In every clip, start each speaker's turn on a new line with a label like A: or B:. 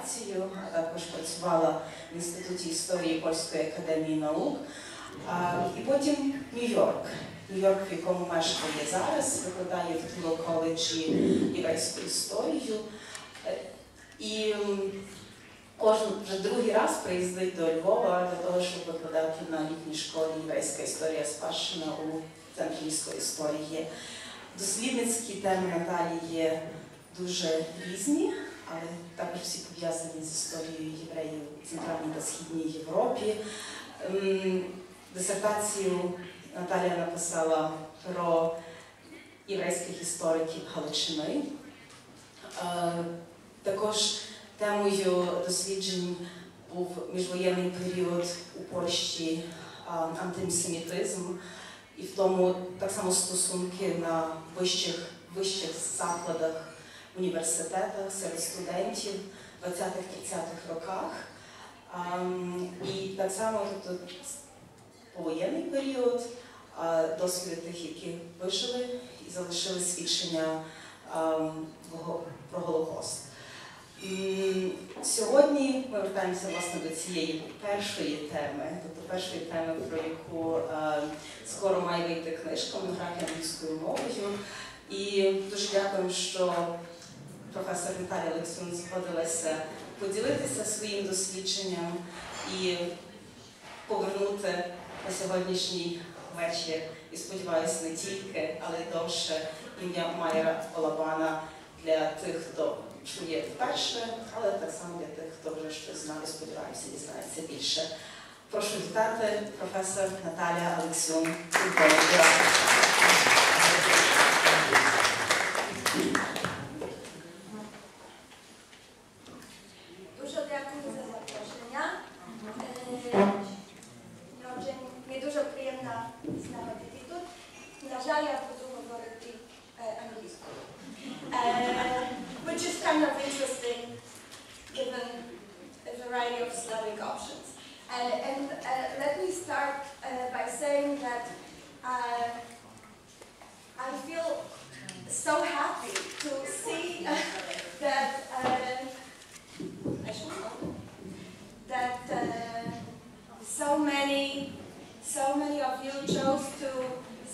A: дисертацію, а також працювала в Інституті історії Польської академії наук. І потім Нью-Йорк. Нью-Йорк, в якому мешкає зараз, викладає в Туро коледжі єврейську історію. І кожен вже другий раз приїздить до Львова для того, щоб викладати на літній школі єврейська історія, спадщина у Центрі міської історії. Дослідницькі теми Наталії є дуже різні, але також всі пов'язані з історією євреїв в Центральній та Східній Європі. Дисертацію Наталія написала про єврейських істориків Галичини. Також темою досліджень був міжвоєнний період у Польщі, антисемітизм, і в тому так само стосунки на вищих закладах, університетах, серед студентів в 20-30-х роках. І так само тобто, повоєнний період, досвід тих, які вижили і залишили свідчення про Голокост. Сьогодні ми вертаємося власне до цієї першої теми, про яку скоро має вийти книжка «Монографія англійською мовою». І дуже дякуємо, що професор Наталія Алексюн згодилася поділитися своїм дослідженням і повернути на сьогоднішній вечір, і сподіваюся, не тільки, але й довше ім'я Майєра Балабана для тих, хто чує вперше, але так само для тих, хто вже щось знає, сподіваюся, дізнається більше. Прошу вітати професор Наталія Алексюн.
B: Дуже дякую за запрошення. Мені дуже приємно знати тут. На жаль, я буду говорити англійською. Which is kind of interesting, given a variety of Slavic options. And let me start by saying that I feel so happy to see that so many of you chose to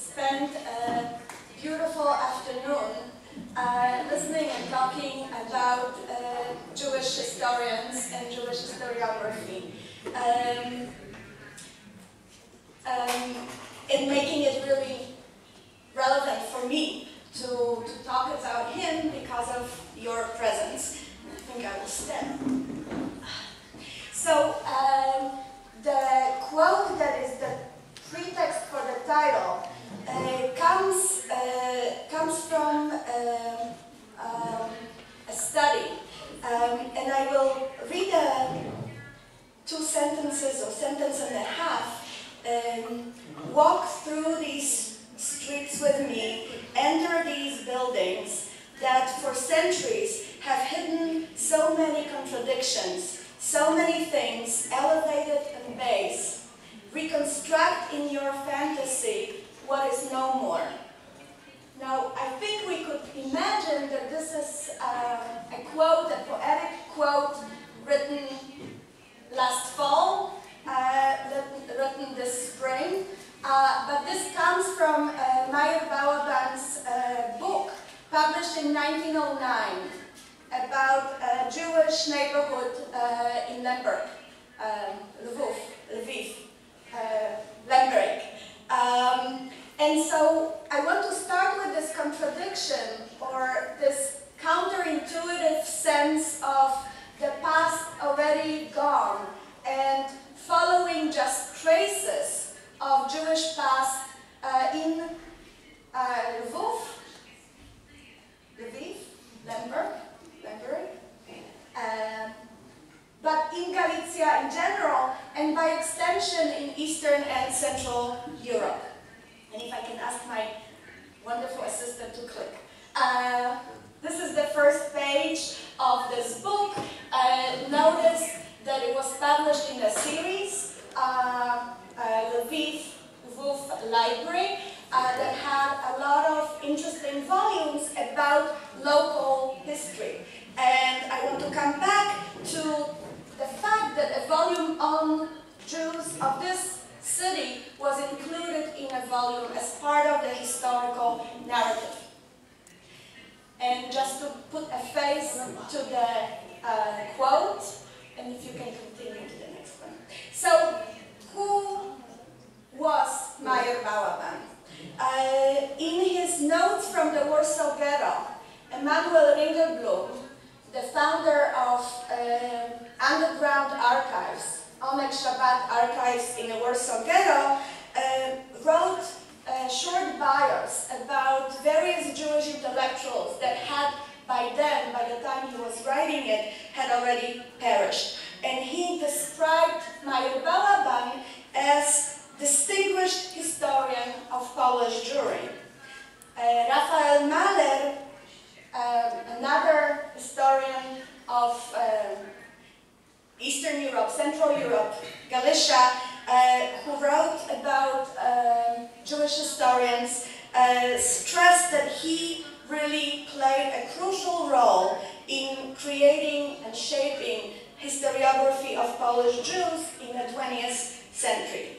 B: spend a beautiful afternoon listening and talking about Jewish historians and Jewish historiography, and making it really relevant for me to talk about him because of your presence. I think I will stand. So the quote that is the pretext for the title comes from a study, and I will read two sentences or sentence and a half. Walk through these streets with me, enter these buildings that for centuries have hidden so many contradictions, so many things, elevated and base. Reconstruct in your fantasy what is no more. Now, I think we could imagine that this is a quote, a poetic quote written last fall, written this spring, but this comes from Майєр Балабан's book, published in 1909, about a Jewish neighborhood in Lemberg, Lviv, Lemberg. And so I want to start with this contradiction, or this counterintuitive sense of the past already gone, and following just traces of Jewish past in Lviv, Lemberg, but in Galicia in general, and by extension in Eastern and Central Europe. And if I can ask my wonderful assistant to click. This is the first page of this book. Notice that it was published in a series, Lviv Library, that had a lot of interesting volumes about local history. And I want to come back to of this city was included in a volume as part of the historical narrative. And just to put a face to the quote, and if you can continue to the next one. So, who was Майєр Балабан? In his notes from the Warsaw Ghetto, Emanuel Ringelblum, the founder of underground archives, Omek Shabbat archives in the Warsaw Ghetto, wrote short bios about various Jewish intellectuals that had, by the time he was writing it, had already perished. And he described Майєр Балабан as distinguished historian of Polish Jewry. Raphael Mahler, another historian of Eastern Europe, Central Europe, Galicia, who wrote about Jewish historians, stressed that he really played a crucial role in creating and shaping historiography of Polish Jews in the 20th century.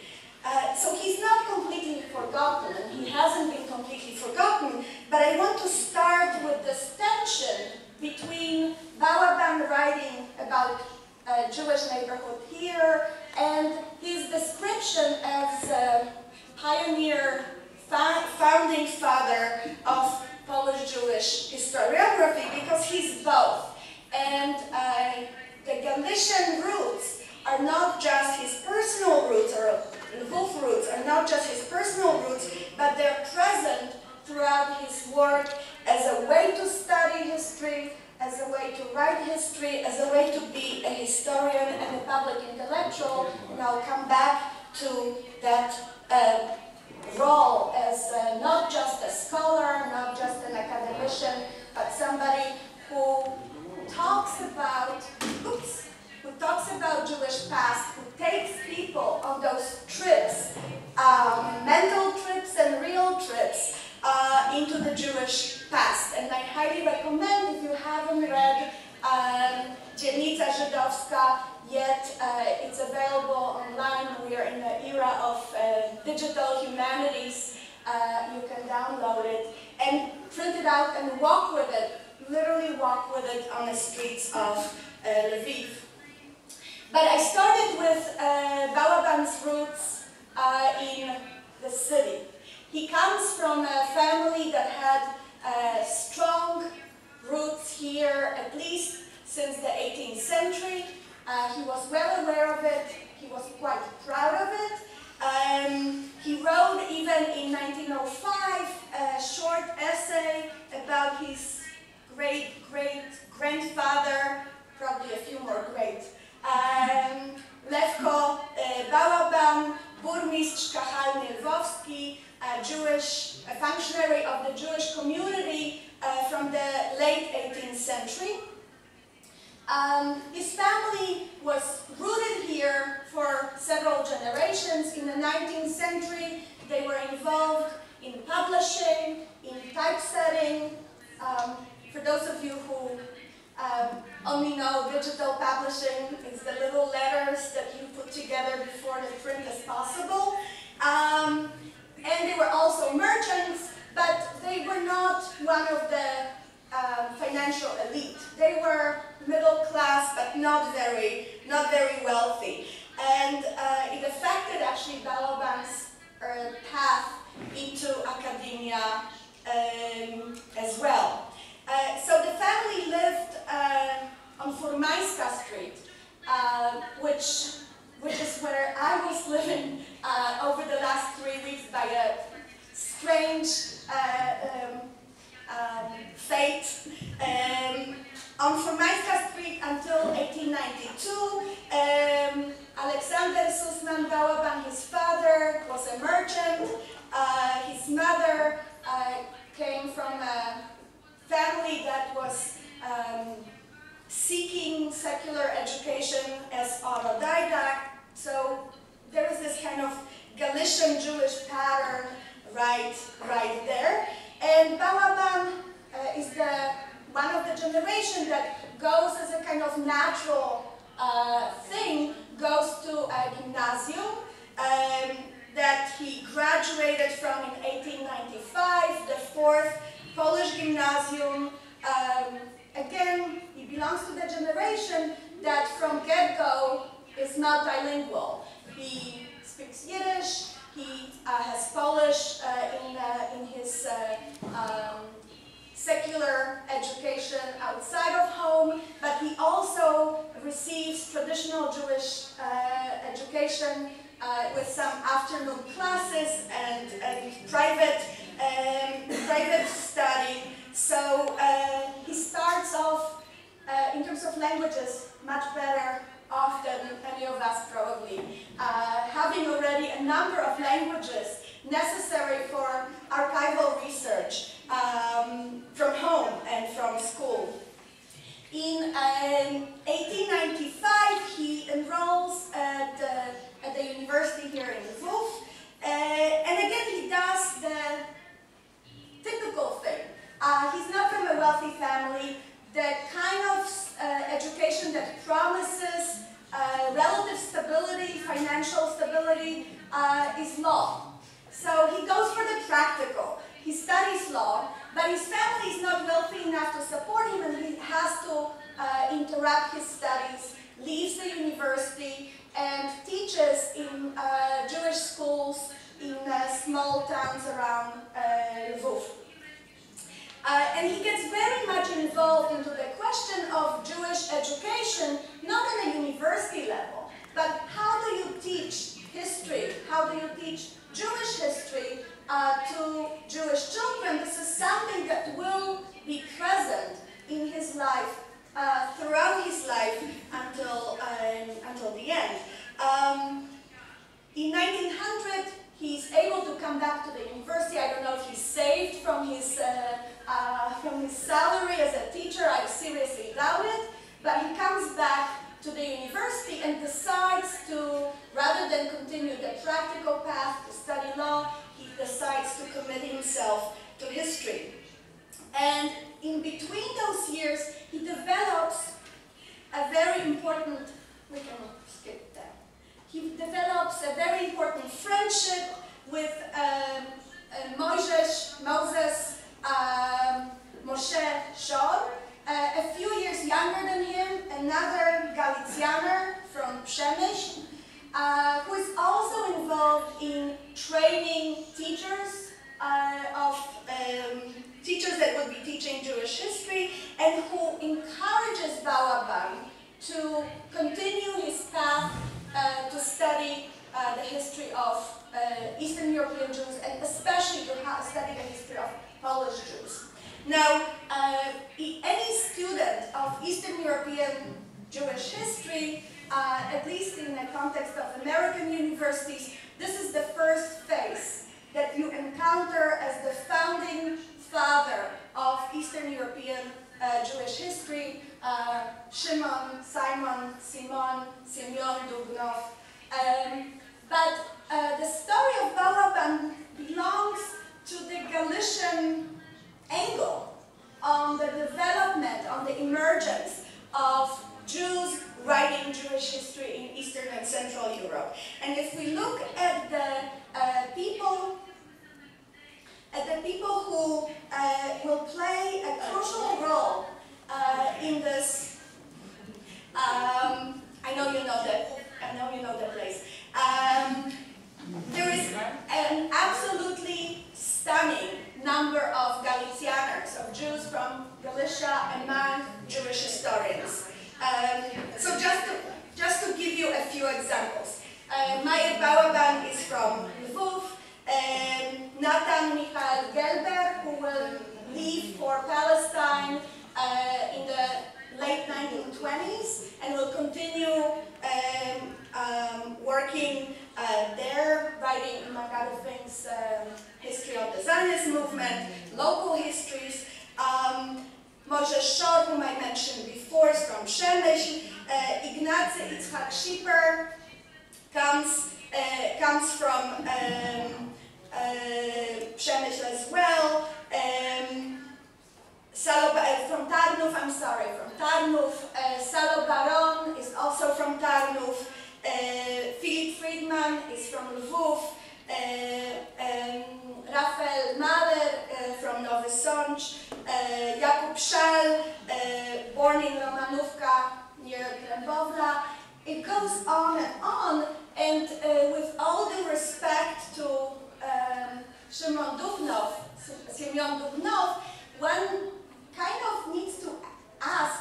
B: So he's not completely forgotten, and he hasn't been completely forgotten, but I want to start with this tension between Balaban writing about a Jewish neighborhood here and his description as a pioneer, founding father of Polish Jewish historiography, because he's both. And the Galician roots are not just his personal roots, or Lviv roots are not just his personal roots, but they're present throughout his work as a way to study history, as a way to write history, as a way to be a historian and a public intellectual. And I'll come back to that role as not just a scholar, not just an academician, but somebody who talks about, Jewish past, who takes people on those trips, mental trips and real trips, into the Jewish past. And I highly recommend, if you haven't read Dziennica Żydowska yet, it's available online. We are in the era of digital humanities. You can download it and print it out and walk with it, literally walk with it on the streets of Lviv. But I started with Balaban's roots in the city. He comes from a family that had strong roots here, at least since the 18th century. He was well aware of it. He was quite proud of it. He wrote, even in 1905, a short essay about his great-great-grandfather, probably a few more great, Lewko Balaban, burmistrz kachalny Lwowski, a functionary of the Jewish community from the late 18th century. His family was rooted here for several generations. In the 19th century, they were involved in publishing, in typesetting. For those of you who only know digital publishing, it's the little letters that you put together before the print is possible. And they were also merchants, but they were not one of the financial elite. They were middle class, but not very wealthy. And it affected actually Balaban's path into academia as well. So the family lived on Furmańska Street, which is where I was living over the last 3 weeks by a strange fate. On Furmańska Street until 1892, Alexander Susman Balaban, his father, was a merchant. His mother came from a family that was seeking secular education as autodidact. So there is this kind of Galician Jewish pattern right there. And Balaban is one of the generation that goes as a kind of natural thing, goes to a gymnasium, that he graduated from in 1895, the 4th Polish Gymnasium. Again, he belongs to the generation that from get-go is multilingual. He speaks Yiddish, he has Polish in his secular education outside of home, but he also receives traditional Jewish education with some afternoon classes and private study. So he starts off, in terms of languages, much better off than any of us probably, having already a number of languages necessary for archival research from home and from school. In 1895, he enrolls at the university here in Lviv, and again he does the typical thing. He's not from a wealthy family. The kind of education that promises relative stability, financial stability, is law. So he goes for the practical. He studies law, but his family is not wealthy enough to support him, and he has to interrupt his studies, leaves the university, and teaches in Jewish schools in small towns around Lviv. And he gets very much involved into the question of Jewish education, not on a university level, but how do you teach history? How do you teach Jewish history to Jewish children? This is something that will be present in his life, throughout his life until the end. In 1900, he's able to come back to the university. I don't know if he saved from his salary as a teacher. I seriously doubt it. But he comes back to the university and decides to, rather than continue the practical path to study law, he decides to commit himself to history. And in between those years, he develops a very important, we can skip that. He develops a very important friendship with Moses Moshe Shor, a few years younger than him, another Galicianer from Przemyśl, who is also involved in training teachers teachers that would be teaching Jewish history, and who encourages Balaban to continue his path to study the history of Eastern European Jews, and especially to study the history of Polish Jews. Now, any student of Eastern European Jewish history, at least in the context of American universities, this is the first phase that you encounter as the founding father of Eastern European Jewish history, Simon Dubnow. But the story of Balaban belongs to the Galician angle on the development, on the emergence of Jews writing Jewish history in Eastern and Central Europe. And if we look at the people who will play a crucial role in this, I know you know the place. There is an absolutely stunning number of Galicianers, of Jews from Galicia, among Jewish historians. So just to give you a few examples. Майєр Балабан is from Lviv. Nathan Michael Gelber, who will leave for Palestine in the late 1920s and will continue working there, writing, among other things, history of the Zionist movement, local histories. Moshe Shor, whom I mentioned before, is from Przemyśl. Ignacy Itzhak Schipper comes from Przemyśl as well. From Tarnów. Salo Baron is also from Tarnów. Philip Friedman is from Lviv. goes on, and with all due respect to Semyon Dubnov, one kind of needs to ask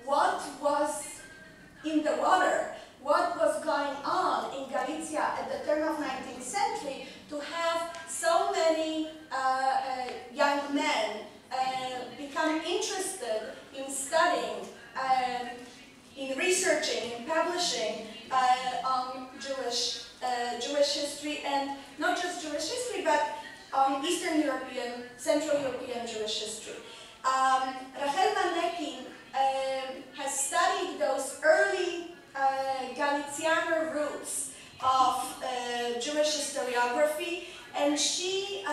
B: what was in the water, what was going on in Galicia at the turn of 19th century to have so many young men become interested in studying, in researching, in publishing on Jewish history, and not just Jewish history, but on Eastern European, Central European Jewish history. Rachel Manekin has studied those early Galicianer roots of Jewish historiography, and she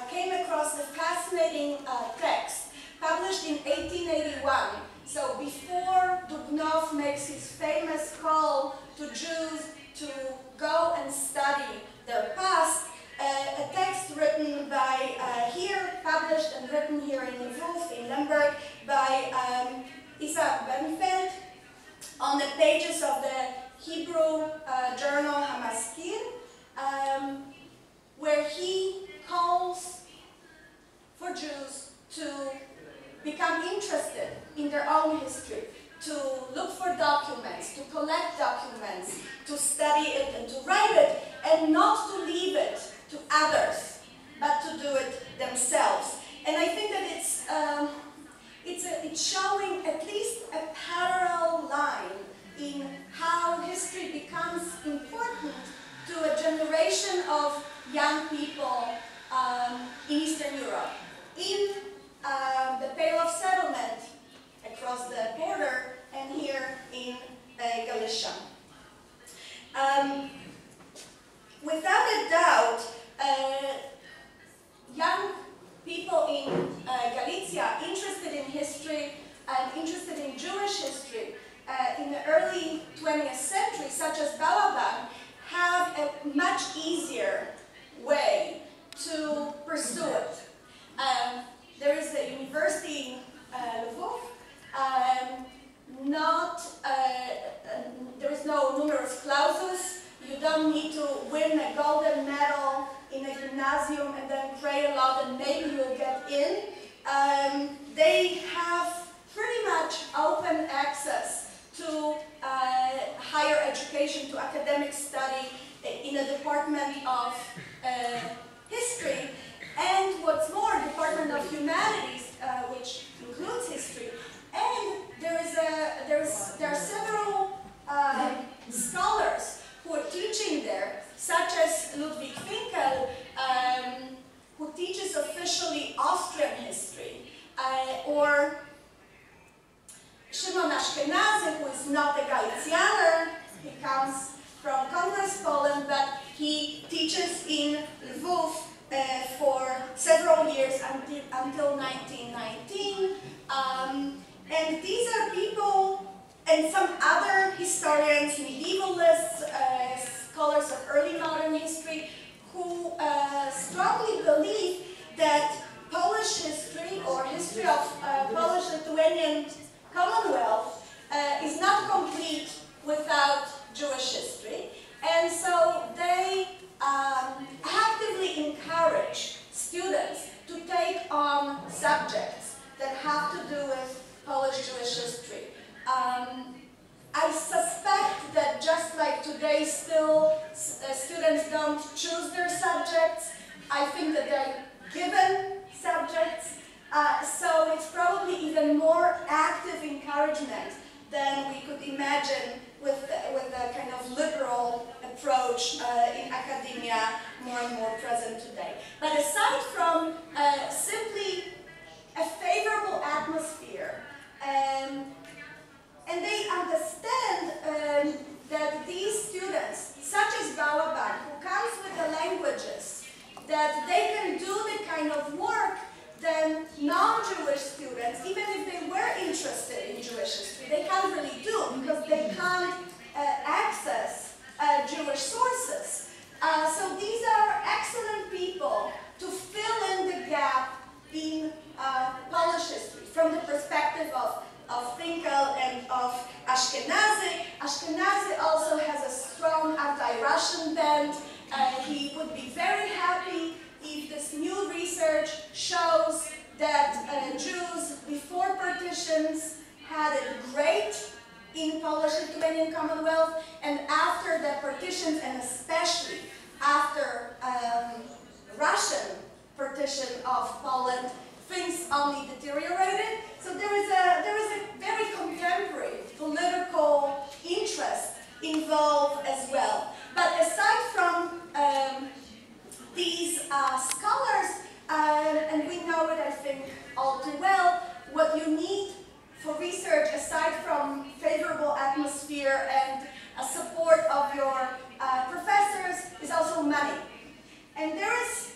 B: came across a fascinating text published in 1881. So before Dubnov makes his famous call to Jews to go and study their past, a text written by, published and written here in Lviv, in Lemberg, by Isa Bernfeld, on the pages of the Hebrew journal Hamaskir, where he calls for Jews to become interested in their own history, to look for documents, to collect documents, to study it and to write it, and not to leave it to others, but to do it themselves. And I think that it's showing at least a parallel line in how history becomes important to a generation of young people in Eastern Europe. In the Pale of Settlement across the border, and here in Galicia. Without a doubt, young people in Galicia interested in history and interested in Jewish history in the early 20th century, such as Balaban, have a much easier way to pursue it. There is a university in Lviv. There is no numerus clausus. You don't need to win a golden medal in a gymnasium and then pray a lot and maybe you'll get in. They have pretty much open access to higher education, to academic study in a department of history. And what's more, Department of Humanities, which includes history. And there are several scholars who are teaching there, such as Ludwig Finkel, who teaches officially Austrian history, or Szymon Ashkenazy, who is not a Galicianer. He comes from Congress, Poland, but he teaches in Lviv for several years until 1919. And these are people, and some other historians, medievalists, scholars of early modern history, who strongly believe that Polish history, or history of Polish-Lithuanian Commonwealth, is not complete without Jewish history. And so they actively encourage students to take on subjects that have to do with Polish-Jewish history. I suspect that just like today still students don't choose their subjects, I think that they're given subjects, so it's probably even more active encouragement than we could imagine with a kind of liberal approach in academia, more and more present today. But aside from simply a favorable atmosphere, and they understand that these students, such as Balaban, who comes with the languages, that they can do the kind of work that non-Jewish students, even if they were interested in Jewish history, they can't really do because they can't access Jewish sources. So these are excellent people to fill in the gap in Polish history from the perspective of Finkel and of Ashkenazy. Ashkenazy by Russian band. He would be very happy if this new research shows that Jews before partitions had it great in Polish-Lithuanian Commonwealth, and after the partitions, and especially after Russian partition of Poland, things only deteriorated. So there is a very contemporary political interest involved as well. But aside from these scholars, and we know it, I think, all too well, what you need for research, aside from favorable atmosphere and support of your professors, is also money. And there is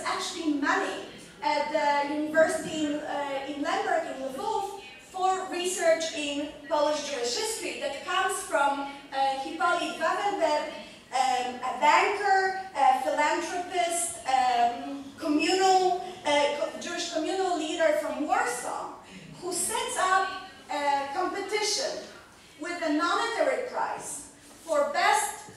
B: actually money at the university in Lemberg, in Lviv, for research in Polish Jewish history that comes from Hippolyt Wagenberg, a banker, a philanthropist, Jewish communal leader from Warsaw, who sets up a competition with a monetary prize for best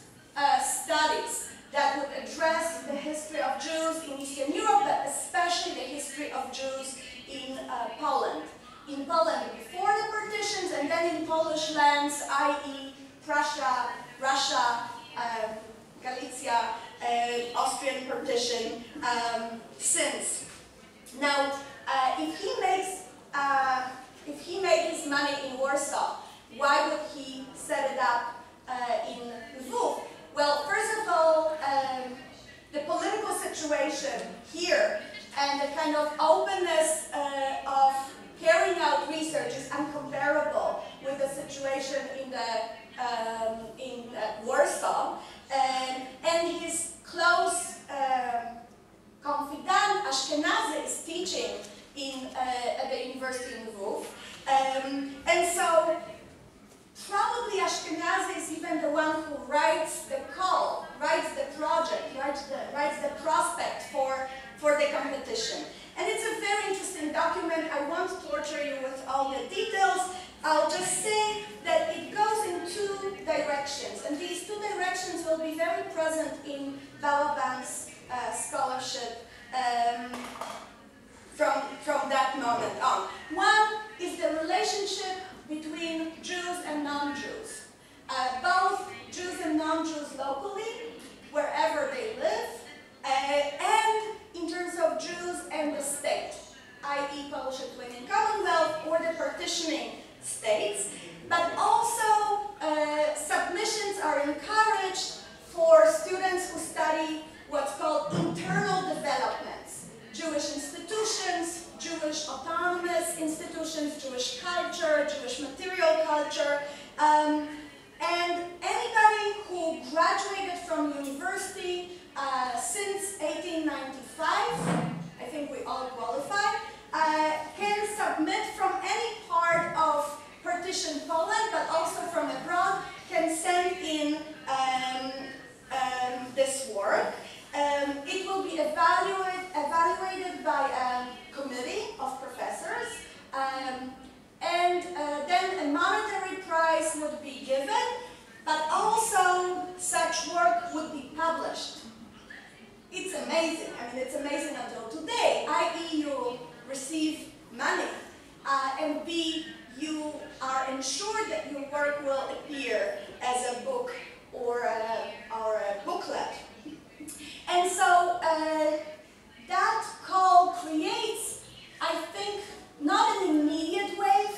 B: studies that would address the history of Jews in Eastern Europe, but especially the history of Jews in Poland. In Poland before the partitions, and then in Polish lands, i.e. Prussia, Russia, Galicia, Austrian partition, since. Now, if he made his money in Warsaw, why would he set it up in Lviv? Well, first of all, the political situation here and the kind of openness of carrying out research is uncomparable with the situation in Warsaw, and his close confidant Ashkenazi is teaching at the university in Lviv, and so probably Ashkenazi is even the one who writes the call, writes the project, writes the prospect for the competition. And it's a very interesting document. I won't torture you with all the details. I'll just say that it goes in two directions, and these two directions will be very present in Balaban's scholarship from that moment on. One is the relationship between Jews and non-Jews, both Jews and non-Jews locally, wherever they live, and in terms of Jews and the state, i.e. Polish-Lithuanian Commonwealth or the partitioning states, but also submissions are encouraged for students who study what's called internal developments, Jewish institutions, Jewish autonomous institutions, Jewish culture, Jewish material culture, and anybody who graduated from university since 1895, I think we all qualify, can submit from any part of partitioned Poland, but also from abroad, can send in this work. It will be evaluated by a committee of professors, and then a monetary prize would be given, but also such work would be published. It's amazing. I mean, it's amazing until today, i.e. you receive money, and B, you are ensured that your work will appear as a book or a booklet. And so that call creates, I think, not an immediate wave.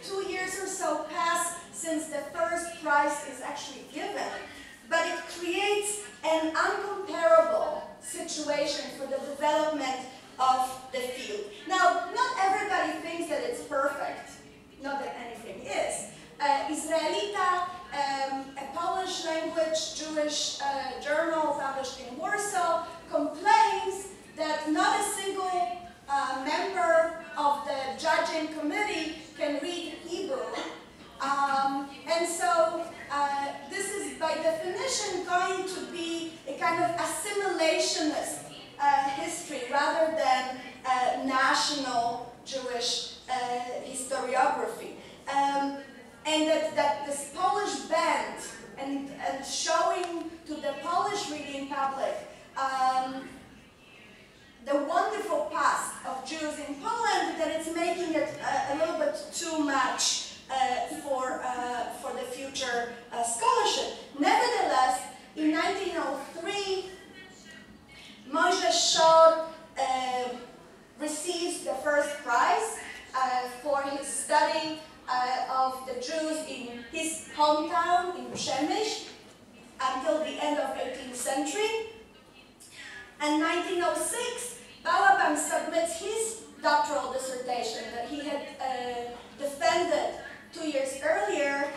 B: 2 years or so pass since the first prize is actually given, but it creates an uncomparable situation for the development of the field. Now, not everybody thinks that it's perfect, not that anything is. Israelita, a Polish language Jewish journal published in Warsaw, complains that not a single member of the judging committee can read Hebrew. And so this is by definition going to be a kind of assimilationist history rather than national Jewish historiography. And that this Polish band and showing to the Polish reading public the wonderful past of Jews in Poland, that it's making it a little bit too much for the future scholarship. Nevertheless, in 1903, Mojżesz Szor receives the first prize for his study of the Jews in his hometown in Przemyśl until the end of 18th century. And 1906, Balaban submits his doctoral dissertation that he had defended 2 years earlier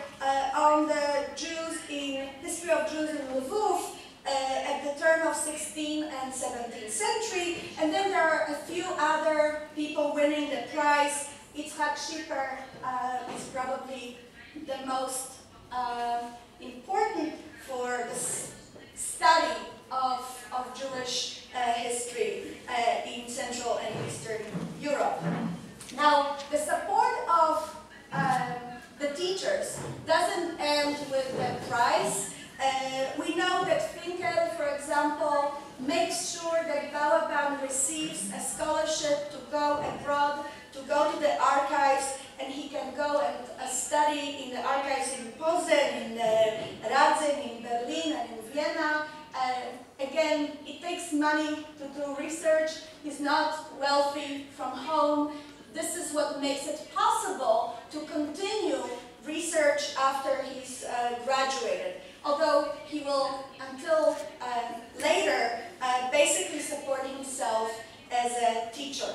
B: on the Jews in history of Jews in Lviv at the turn of 16th and 17th century. And then there are a few other people winning the prize. Yitzhak Schipper is probably the most important for the study of Jewish history in Central and Eastern Europe. Now, the support of the teachers doesn't end with the prize. We know that Finkel, for example, makes sure that Balaban receives a scholarship to go abroad, to go to the archives, and he can go and study in the archives in Posen, in Radzin, in Berlin, and in Vienna. Again, it takes money to do research. He's not wealthy from home. This is what makes it possible to continue research after he's graduated. Although he will, until later, basically support himself as a teacher.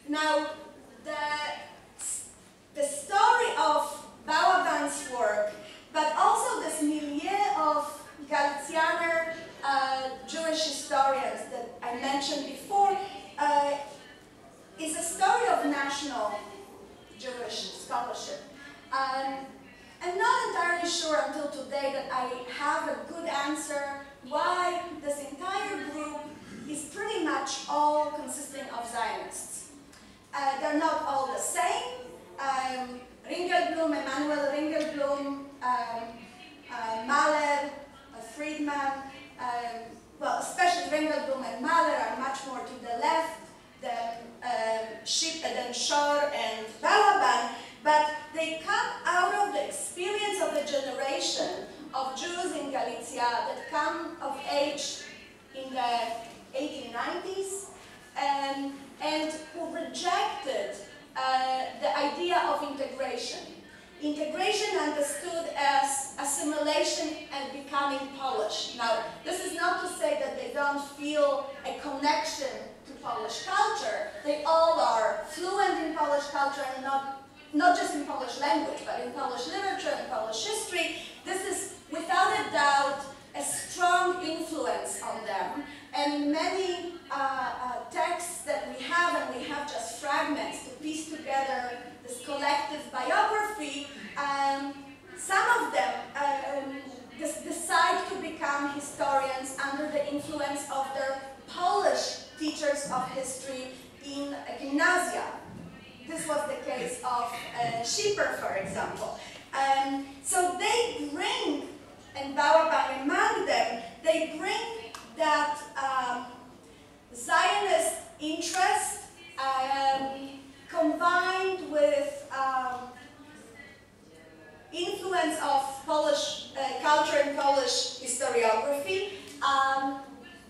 B: Now, the story of Balaban's work, but also this milieu of Galicianer Jewish historians that I mentioned before, is a story of national Jewish scholarship. I'm not entirely sure until today that I have a good answer why this entire group is pretty much all consisting of Zionists. They're not all the same. Ringelblum, Emanuel Ringelblum, Mahler, Friedman, well, especially Ringelblum and Mahler are much more to the left than Shor and Balaban, but they come out of the experience of a generation of Jews in Galicia that come of age in the 1890s and who rejected the idea of integration. Integration understood as assimilation and becoming Polish. Now, this is not to say that they don't feel a connection to Polish culture. They all are fluent in Polish culture and not just in Polish language, but in Polish literature and Polish history. This is, without a doubt, a strong influence on them. And many texts that we have, and we have just fragments to piece together this collective biography, some of them decide to become historians under the influence of their Polish teachers of history in gymnasia. This was the case of Schipper, for example. So they bring, and Balaban among them, they bring that Zionist interest combined with influence of Polish culture and Polish historiography.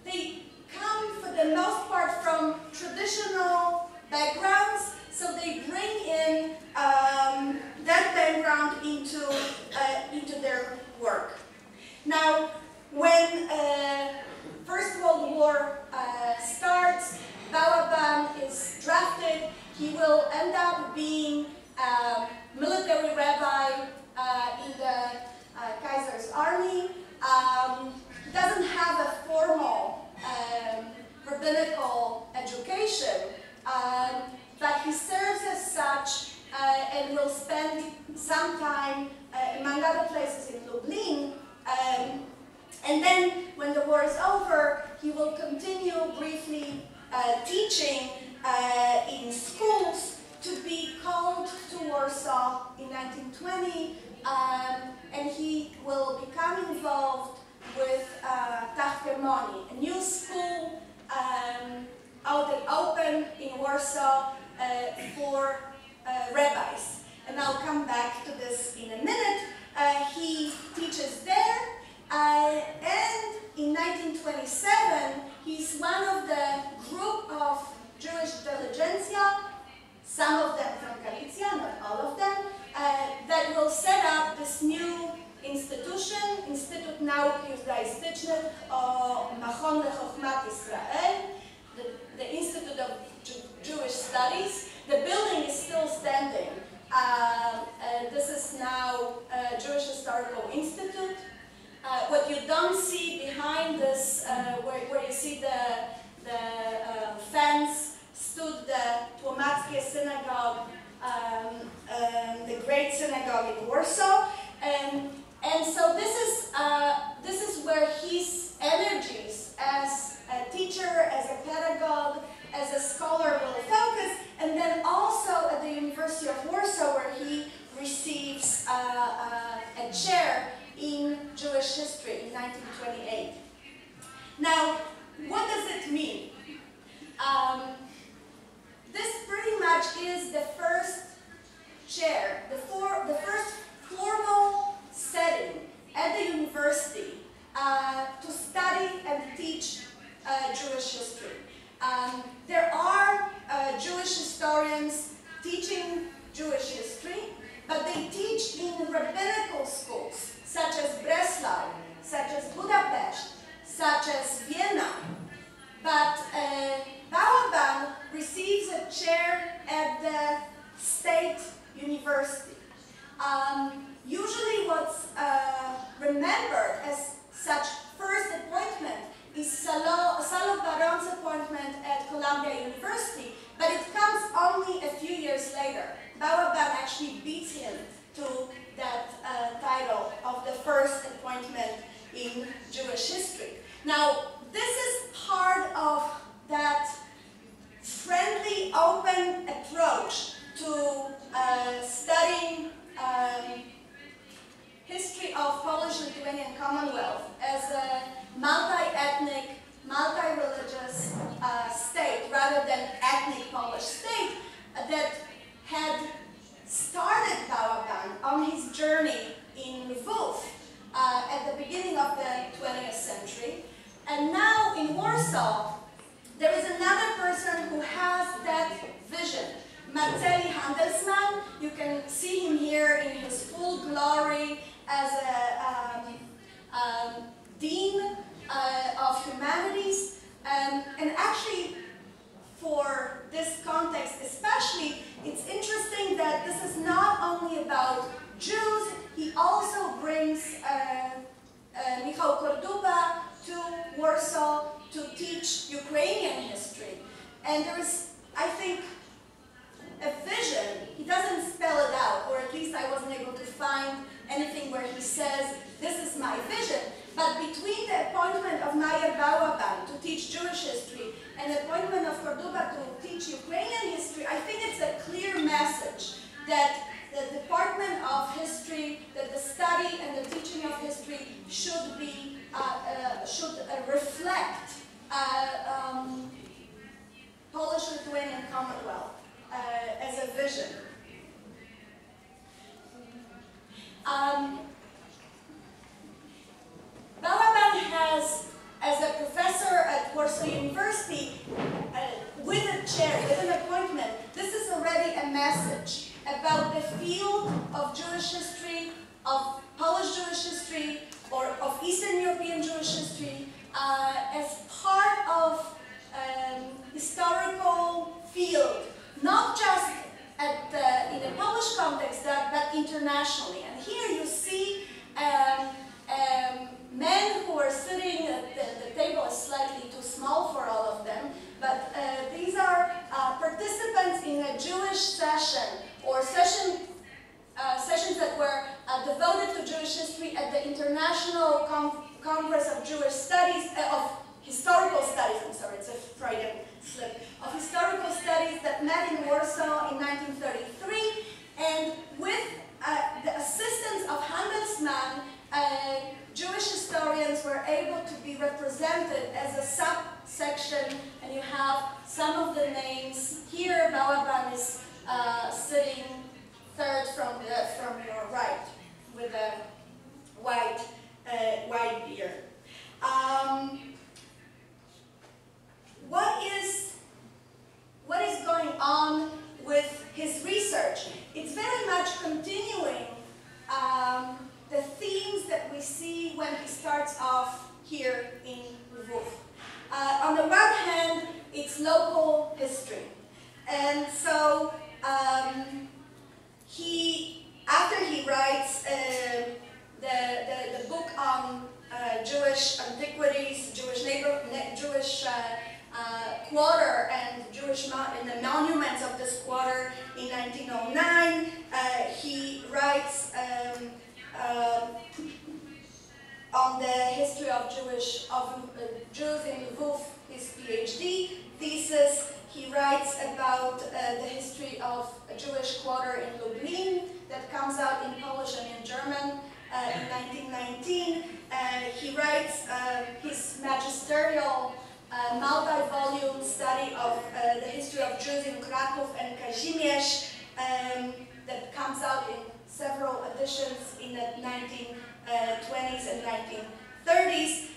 B: They come, for the most part, from traditional backgrounds, so they bring in that background into their work. Now, when First World War starts, Balaban is drafted. He will end up being a military rabbi in the Kaiser's army. Doesn't have a formal rabbinical education, but he serves as such and will spend some time, among other places, in Lublin. And then, when the war is over, he will continue briefly teaching in schools, to be called to Warsaw in 1920 and he will become involved with Tachtermoni, a new school out and open in Warsaw for rabbis. And I'll come back to this in a minute. He teaches there, and in 1927, he's one of the group of Jewish intelligentsia, some of them from Galicia, not all of them, that will set up this new institution, Instytut Nauk Judaistycznych o Machon Lechochmat Israel, the Institute of Jewish Studies. The building is still standing. This is now Jewish Historical Institute. What you don't see behind this, where you see the fence, stood the Tłomackie Synagogue, the great synagogue in Warsaw, and so this is where his energies as a teacher, as a pedagogue, as a scholar will focus, and then also at the University of Warsaw, where he receives a chair in Jewish history in 1928. Now, what does it mean? This pretty much is the first chair, the first formal setting at the university to study and teach Jewish history. There are Jewish historians teaching Jewish history, but they teach in rabbinical schools, such as Breslau, such as Budapest, such as Vienna. But Balaban receives a chair at the state university. Usually what's remembered as such first appointment is Salo Baron's appointment at Columbia University, but it comes only a few years later. Balaban actually beats him to that title of the first appointment in Jewish history. Now, this is part of that friendly, open approach to studying history of Polish-Lithuanian Commonwealth as a multi-ethnic, multi-religious state, rather than ethnic Polish state, that had started Balaban on his journey in Lviv at the beginning of the 20th century. And now in Warsaw, there is another person who has that vision. Marceli Handelsman, you can see him here in his full glory as a dean of humanities. And actually, for this context especially, it's interesting that this is not only about Jews, he also brings Michał Korduba to Warsaw to teach Ukrainian history. And there is, I think, a vision. He doesn't spell it out, or at least I wasn't able to find anything where he says, this is my vision. But between the appointment of Майєр Балабан to teach Jewish history and the appointment of Korduba to teach Ukrainian history, I think it's a clear message that the Department of History, that the study and the teaching of history should be, should reflect Polish-Lithuanian Commonwealth as a vision. Balaban has, as a professor at Warsaw University, with a chair, with an appointment, this is already a message about the field of Jewish history, of Polish Jewish history, or of Eastern European Jewish history, as part of historical field, not just at in a Polish context, but internationally. And here you see men who are sitting at the table is slightly too small for all of them, but these are participants in a Jewish session, or sessions that were devoted to Jewish history at the International Congress of Jewish Studies, of Historical Studies, I'm sorry, it's a Freudian slip, of Historical Studies that met in Warsaw in 1933, and with the assistance of handelsman, Jewish historians were able to be represented as a subsection, and you have some of the names here. Balaban is sitting third from your right with a white beard. What is going on with his research? It's very much continuing the themes that we see when he starts off here in Lviv. On the one hand, it's local history. And so after he writes the book on Jewish antiquities, Jewish quarter and the monuments of this quarter in 1909, he writes on the history of Jews in Lviv, his PhD thesis. He writes about the history of a Jewish quarter in Lublin that comes out in Polish and in German in 1919. He writes his magisterial multi-volume study of the history of Jews in Kraków and Kazimierz that comes out in several editions in the 1920s and 1930s.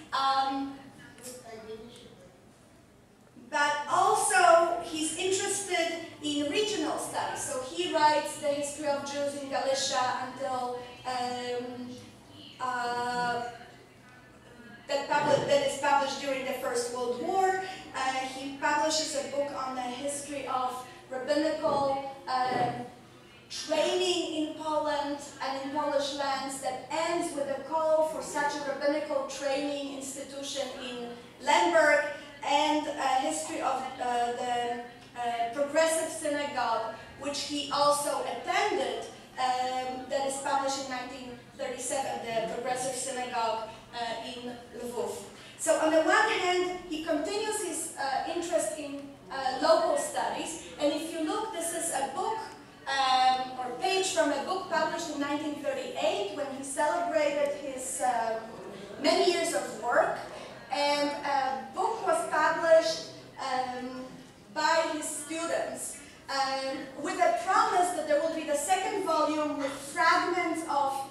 B: But also he's interested in regional studies. So he writes the history of Jews in Galicia until that is published during the First World War. He publishes a book on the history of rabbinical training in Poland and in Polish lands that ends with a call for such a rabbinical training institution in Lemberg, and a history of the progressive synagogue, which he also attended, that is published in 1937, the progressive synagogue in Lviv. So on the one hand, he continues his interest in local studies, and if you look, this is a book or page from a book published in 1938 when he celebrated his many years of work, and a book was published by his students with a promise that there will be the second volume with fragments of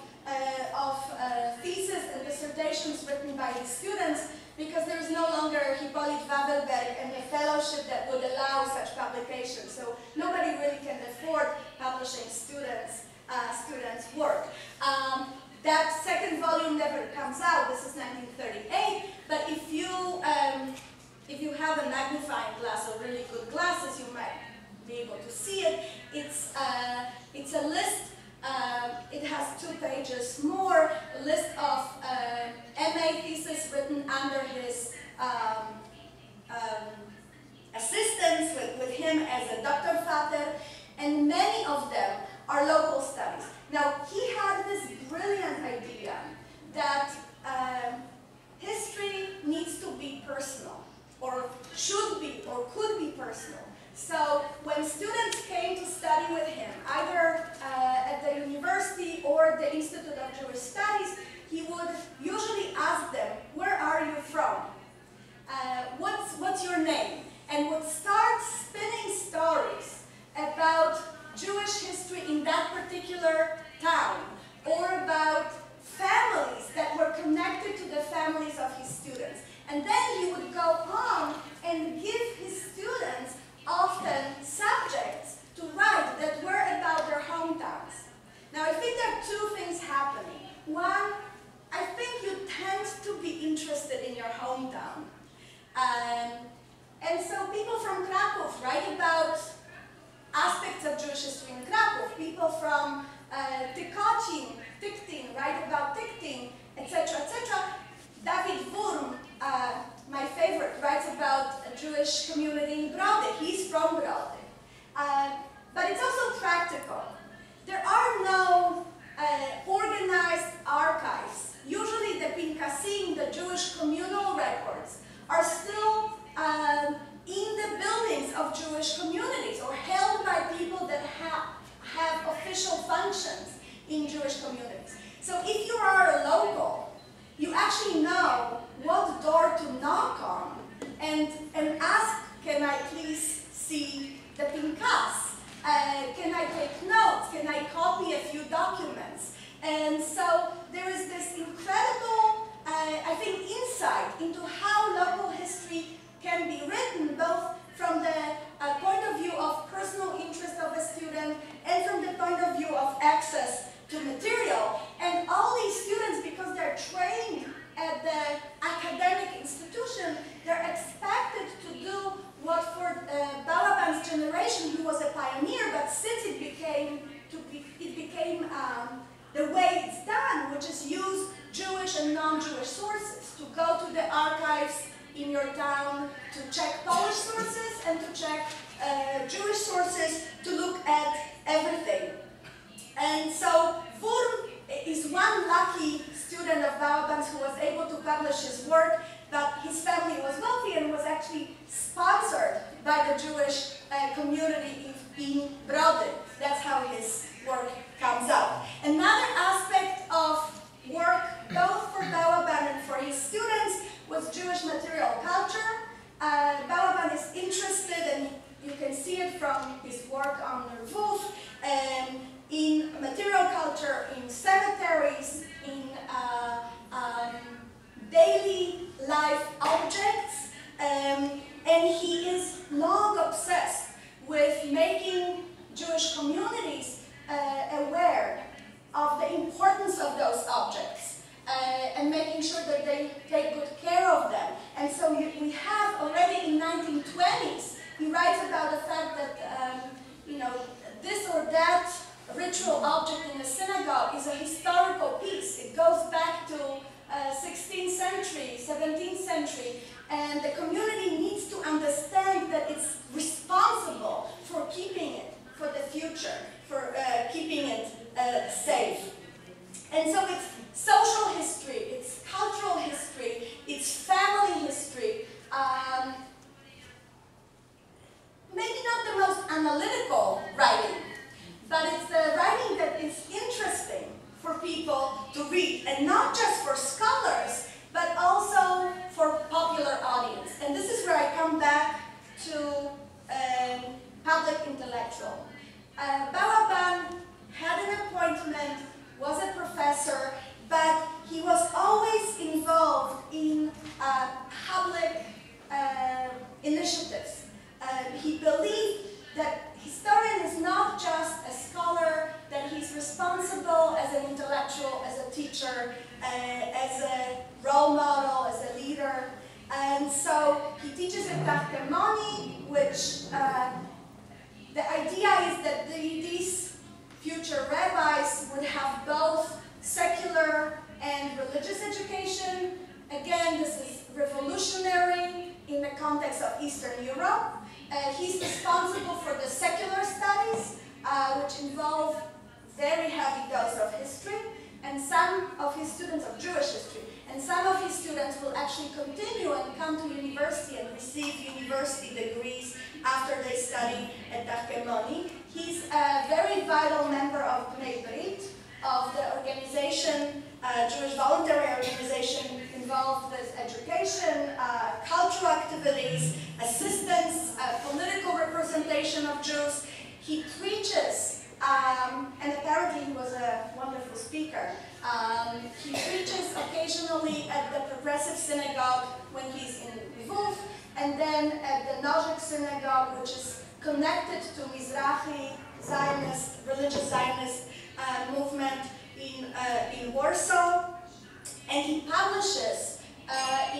B: theses and dissertations written by his students, because there is no longer Hippolyte Wawelberg and a fellowship that would allow such publication. So nobody really can afford publishing students' work. That second volume never comes out. This is 1938. But if you have a magnifying glass or really good glasses, you might be able to see it. It's a list. It has 2 pages more. A list of MA theses written under his assistance with him as a Doktorvater, and many of them are local studies. Now, he had this brilliant idea that history needs to be personal, or should be, or could be personal. So when students came to study with him, either at the university or the Institute of Jewish Studies, he would usually ask them, where are you from? What's your name? And would start spinning stories about Jewish history in that particular town, or about families that were connected to the families of his students. And then he would go on and give his students often subjects to write that were about their hometowns. Now, I think there are 2 things happening. One, I think you tend to be interested in your hometown. And so people from Kraków write about aspects of Jewish history in Kraków. People from Tiktin write about Tiktin, etc., etc. David Wurm, my favorite, writes about a Jewish community in Brody. He's from Brody. But it's also practical. There are no organized archives. Usually the Pinkasim, the Jewish communal records, are still in the buildings of Jewish communities, or held by people that have official functions in insight into how local history can be written, both from the point of view of personal interest of a student and from the point of view of access to material. And all these students, because they're trained at the academic institution, they're expected to do what for Balaban's generation, he was a pioneer, but since it became the way it's done, which is use Jewish and non-Jewish sources, to go to the archives in your town, to check Polish sources and to check Jewish sources, to look at everything. And so Wurm is one lucky student of Balaban's who was able to publish his work, but his family was wealthy and was actually sponsored by the Jewish community in Brody. That's how his work comes out. Another aspect of work, both for Balaban and for his students, was Jewish material culture. Balaban is interested, and you can see it from his work on Lviv, in material culture, in cemeteries, in daily life objects, and he is long obsessed with making Jewish communities aware of the importance of those objects and making sure that they take good care of them. And so we have already in 1920s, he writes about the fact that this or that ritual object in a synagogue is a historical piece. It goes back to 16th century, 17th century, and the community needs to understand that it's responsible for keeping it for the future, for keeping it safe. And so it's social history, it's cultural history, it's family history. Maybe not the most analytical writing, but it's the writing that is interesting for people to read, and not just for scholars, but also for popular audience. And this is where I come back to public intellectual. Balaban had an appointment, was a professor, but he was always involved in public initiatives. He believed that historian is not just a scholar, that he's responsible as an intellectual, as a teacher, as a role model, as a leader. And so he teaches at Tahtemoni, which the idea is that these future rabbis would have both secular and religious education. Again, this is revolutionary in the context of Eastern Europe. He's responsible for the secular studies, which involve very heavy dose of history, and some of his students of Jewish history, and some of his students will actually continue and come to university and receive university degrees after they study at Tahtemoni. He's a very vital member of Bnei Brit, of the organization, Jewish voluntary organization involved with education, cultural activities, assistance, political representation of Jews. He preaches, and apparently he was a wonderful speaker. He preaches occasionally at the Progressive Synagogue when he's in Lviv, and then at the Nozik Synagogue, which is connected to Mizrahi Zionist, religious Zionist movement in Warsaw, and he publishes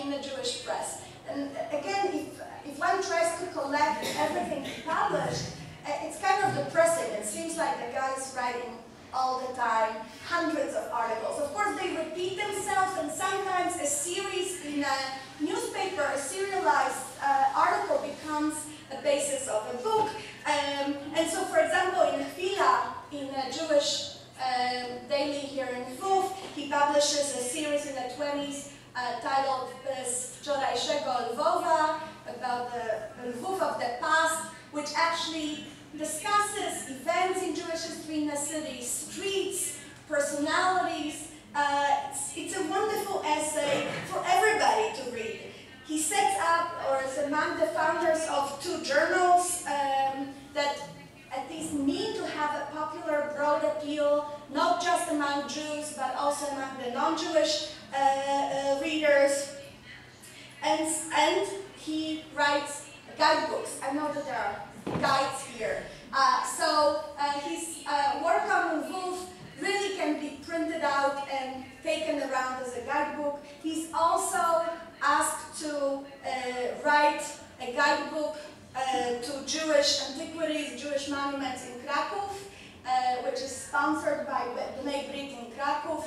B: in the Jewish press. And again, if one tries to collect everything he published, it's kind of depressing. It seems like the guy is writing all the time, hundreds of articles. Of course, they repeat themselves, and sometimes a series in a newspaper, a serialized article becomes a basis of a book. And so, for example, in Fila, in a Jewish daily here in Lviv, he publishes a series in the 20s titled Wczorajszego Lwowa, about the Lviv of the past, which actually discusses events in Jewish history in the city, streets, personalities. It's a wonderful essay for everybody to read. He sets up, or is among the founders of two journals that at least mean to have a popular, broad appeal, not just among Jews, but also among the non-Jewish readers. he's also asked to write a guidebook to Jewish antiquities, Jewish monuments in Krakow, which is sponsored by Bnei Brit in Krakow.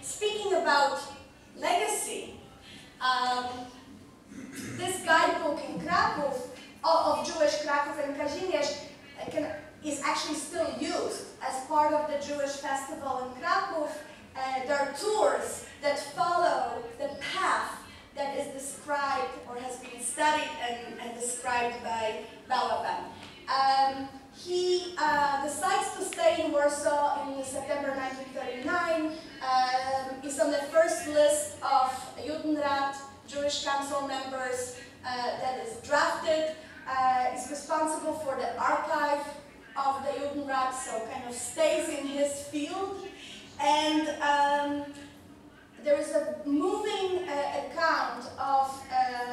B: Speaking about legacy, this guidebook in Krakow, of Jewish Krakow and Kazimierz, is actually still used as part of the Jewish festival in Krakow. There are tours that follow the path that is described or has been studied and described by Balaban. He decides to stay in Warsaw in September 1939, is on the first list of Judenrat, Jewish council members that is drafted, is responsible for the archive of the Judenrat, so kind of stays in his field. And there is a moving account of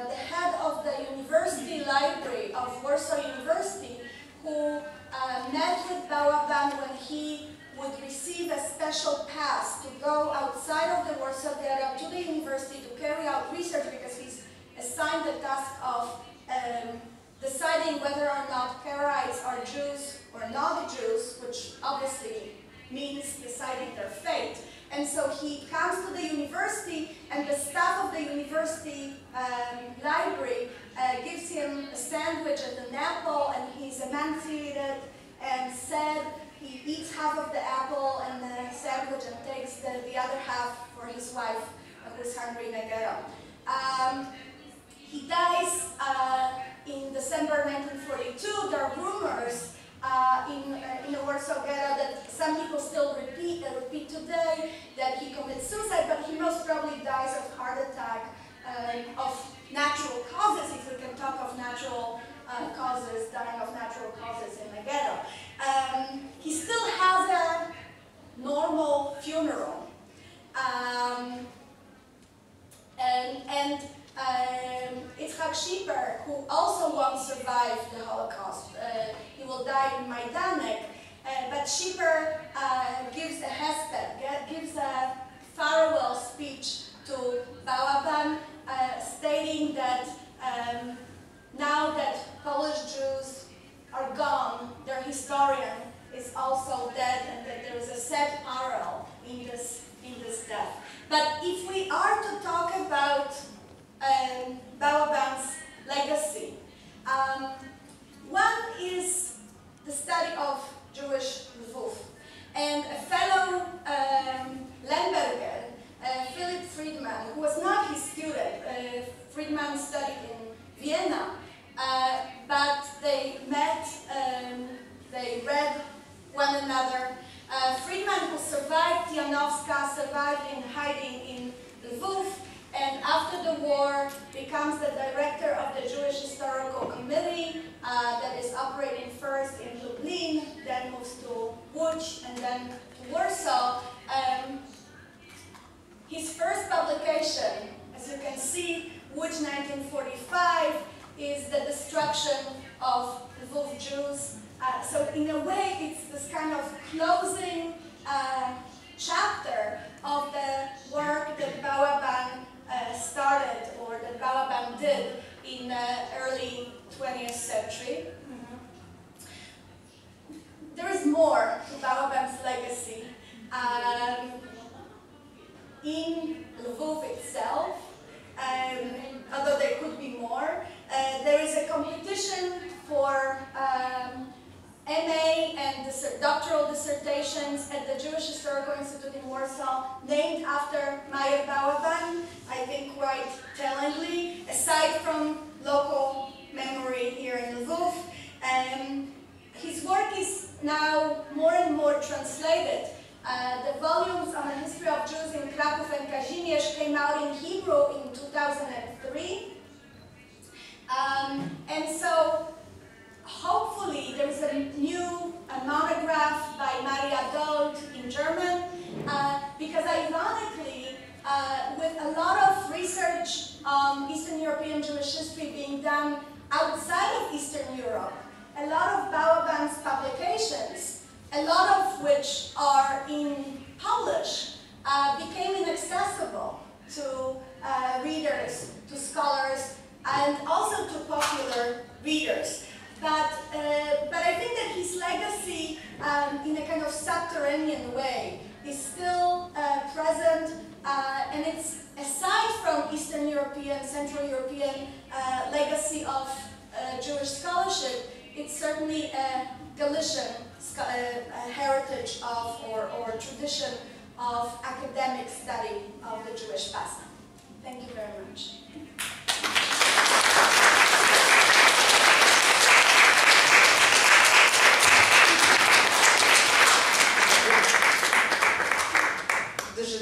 B: the head of the university library of Warsaw University, who met with Balaban when he would receive a special pass to go outside of the Warsaw area to the university to carry out research, because he's assigned the task of deciding whether or not Karaites are Jews or not Jews, which obviously means deciding their fate. And so he comes to the university, and the staff of the university library gives him a sandwich and an apple, and he's emancipated and said he eats half of the apple and the sandwich and takes the other half for his wife, who's hungry in a ghetto. He dies in December 1942. There are rumors in the Warsaw ghetto that some people still repeat today that he commits suicide, but he most probably dies of heart attack of natural causes, if we can talk of natural causes, dying of natural causes in the ghetto. He still has a normal funeral. Itzhak Schipper, who also won't survive the Holocaust, he will die in Majdanek, but Schipper gives a hesped, gives a farewell speech to Balaban, stating that now that Polish Jews are gone, their historian is also dead, and that there is a sad parallel in this death. But if we are to talk about Balaban's legacy, one is the study of Jewish Lviv. And a fellow Lemberger, Philip Friedman, who was not his student, Friedman studied in Vienna, but they met, they read one another. Friedman, who survived Janowska, survived in hiding in Lviv, and after the war becomes the director of the Jewish Historical Committee that is operating first in Lublin, then moves to Łódź, and then to Warsaw. His first publication, as you can see, Łódź 1945, is the destruction of Lviv Jews. So in a way, it's this kind of closing chapter of the work that Balaban started, or that Balaban did in the early 20th century. There is more to Balaban's legacy. In Lviv itself, although there could be more, there is a competition for MA and doctoral dissertations at the Jewish Historical Institute in Warsaw, named after Майєр Балабан, I think quite tellingly, aside from local memory here in Lviv. His work is now more and more translated. The volumes on the history of Jews in Krakow and Kazimierz came out in Hebrew in 2003. And so, hopefully, there's a new monograph by Maria Dold in German, because ironically, with a lot of research on Eastern European Jewish history being done outside of Eastern Europe, a lot of Balaban's publications, a lot of which are in Polish, became inaccessible to readers, to scholars, and also to popular readers. But I think that his legacy, in a kind of subterranean way, is still present, and it's, aside from Eastern European, Central European legacy of Jewish scholarship, it's certainly a Galician heritage of, or tradition of academic study of the Jewish past. Thank you very much.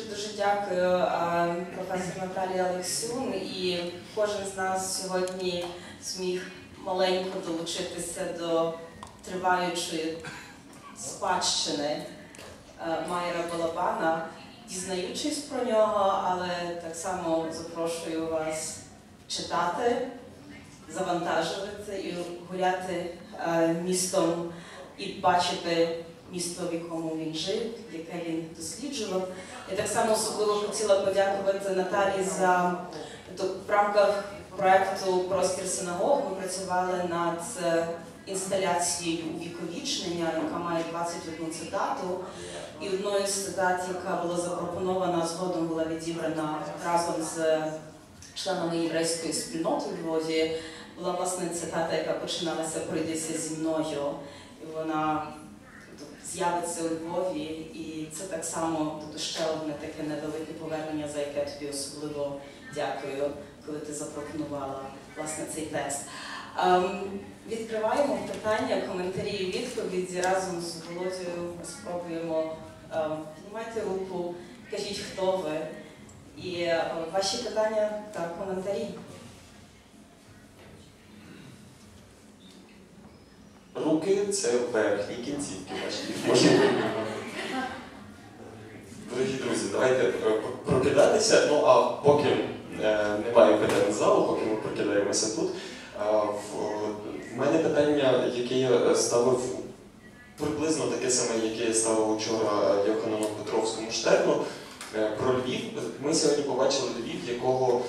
A: Дуже дякую професор Наталії Алексюн, і кожен з нас сьогодні зміг маленько долучитися до триваючої спадщини Майєра Балабана, дізнаючись про нього, але так само запрошую вас читати, завантажувати і гуляти містом і бачити місто, в якому він жив, яке він досліджував. Я так само особливо хотіла подякувати Наталії за, в рамках проєкту «Простір синагог» ми працювали над інсталяцією увіковічнення, яка має 21 цитату. І одною з цитат, яка була запропонована, згодом була відібрана разом з членами єврейської спільноти у Львові, була власне цитата, яка починалася «Пройдися зі мною». І вона з'явиться у Львові, і це так само ще одне таке невелике повернення, за яке тобі особливо дякую, коли ти запропонувала власне цей текст. Відкриваємо питання, коментарі і відповіді. Разом з Володією спробуємо. Піднімайте руку, кажіть, хто ви. І ваші питання та коментарі.
C: Руки – це верхні кінцівки ваші. Дорогі друзі, давайте прокидатися. Ну, а поки немає питань з залу, поки ми прокидаємося тут, в мене питання, яке я ставив приблизно таке саме, яке я ставив вчора Йоханану Петровському Штерну, про Львів. Ми сьогодні побачили Львів, якого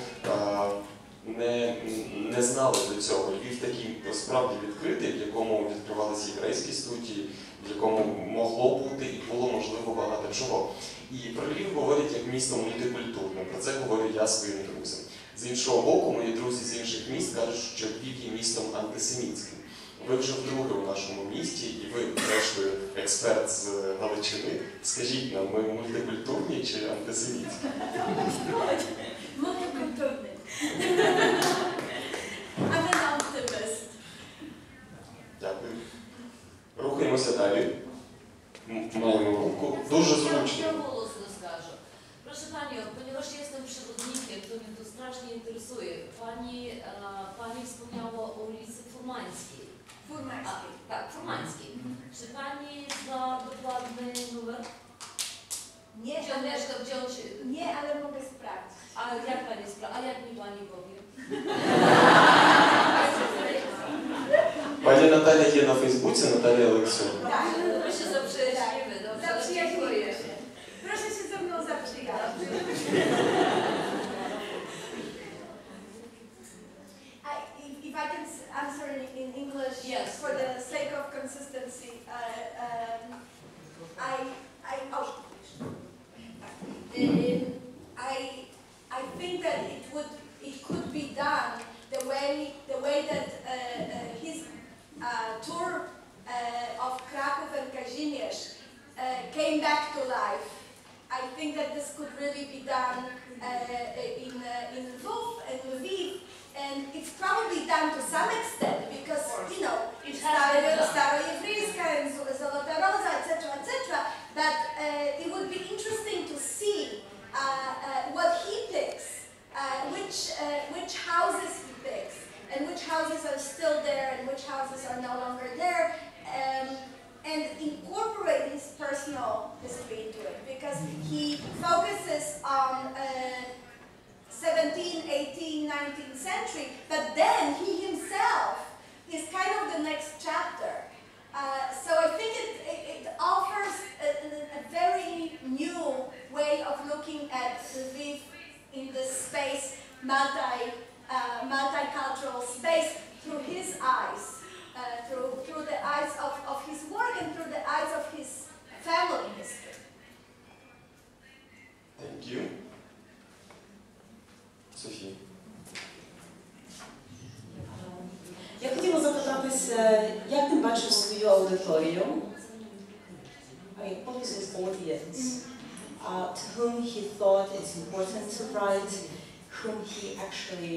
C: не знали до цього. Львів такий справді відкритий, в якому відкривалися єврейські студії, в якому могло бути і було можливо багато чого. І про Львів говорять як місто мультикультурне, про це говорю я своїм друзям. З іншого боку, мої друзі з інших міст кажуть, що Львів є містом антисемітським. Ви вже вдруге у нашому місті, і ви, зрештою, експерт з Галичини. Скажіть нам, ми мультикультурні чи антисемітські?
B: Мультикультурні. I'm an optimist.
C: Дякую. Рухаємося далі. Маємо руку. Дуже зручно.
D: Ja голосно скажу. Proszę Panią, ponieważ jestem przewodnikiem, to mnie to strasznie interesuje. Pani wspomniała o ulicy Furmańskiej.
B: Furmańskiej.
D: Tak, Furmańskiej. Czy Pani zna dokładny numer?
B: Nie,
D: Gdzie on mieszka, gdzie on się...
B: Nie, ale mogę sprawdzić.
D: A jak Pani sprawdza? A jak mi Pani powie?
C: Пані Наталя є на Фейсбуці, Наталія Алексюн.
B: Tak.
D: My się zaprzyjaźnimy, dobrze?
B: Zaprzyjaźnimy się. Proszę się ze mną zaprzyjaźnić. If I can answer in English,
D: yes,
B: for the sake of consistency, I think that it could be done the way that his tour of Kraków and Kazimierz came back to life. I think that this could really be done in Lviv, and it's probably done to some extent because, you know, it's єврейська and Zolota Rosa, etc., but it would be interesting to see what he picks, which houses he picks, and which houses are still there and which houses are no longer there, and incorporate his personal history into it, because he focuses on 17th, 18th, 19th century, but then he himself is kind of the next chapter. So I think it offers a very new way of looking at Lviv in this space, multicultural space, through his eyes, through the eyes of his work and through the eyes of his family history.
C: Thank you. Софія.
A: Я хотіла запитатися, як ти бачив свою аудиторію? I mean, what was his audience? To whom he thought it's important to write, whom he actually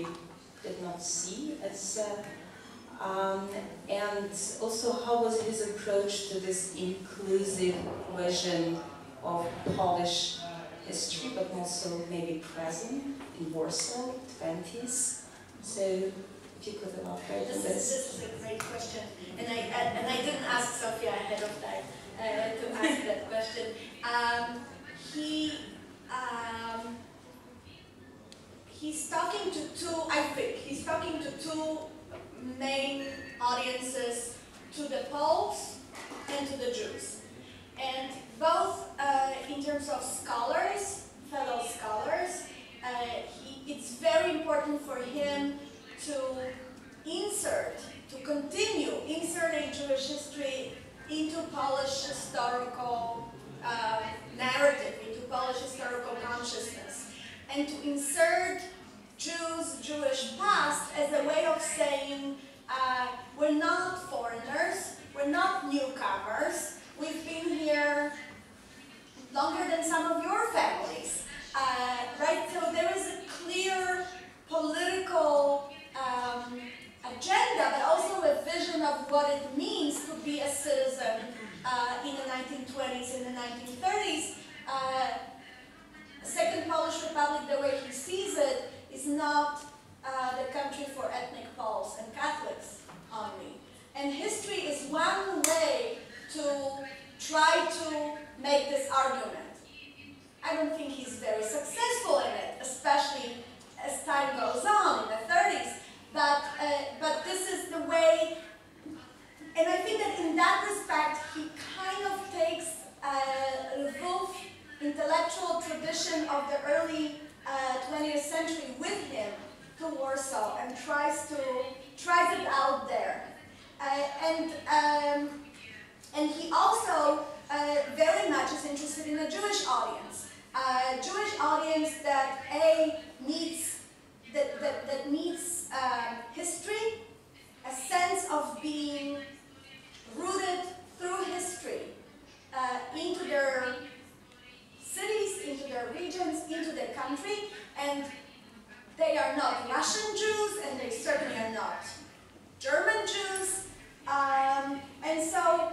A: did not see as and also how was his approach to this inclusive version of Polish history, but also maybe present in Warsaw, 20s. So if you could elaborate on this.
B: This is a great question, and I didn't ask Sofia ahead of time to ask that question. He's talking to two. I think he's talking to two main audiences: to the Poles and to the Jews, and both in terms of scholars, fellow scholars. It's very important for him to continue inserting Jewish history into Polish historical narrative, into Polish historical consciousness, and to insert Jewish past as a way of saying we're not foreigners, we're not newcomers, we've been here longer than some of your families, right? So there is a clear political agenda, but also a vision of what it means to be a citizen in the 1920s and the 1930s. Second Polish Republic, the way he sees it, is not the country for ethnic Poles and Catholics only. And history is one way to try to make this argument. I don't think he's very successful in it, especially as time goes on in the 30s. But this is the way, and I think that in that respect, he kind of takes Lviv intellectual tradition of the early 20th century with him to Warsaw and tries it out there. And he also very much is interested in a Jewish audience. Jewish audience that needs history, a sense of being rooted through history into their cities, into their regions, into their country, and they are not Russian Jews, and they certainly are not German Jews, and so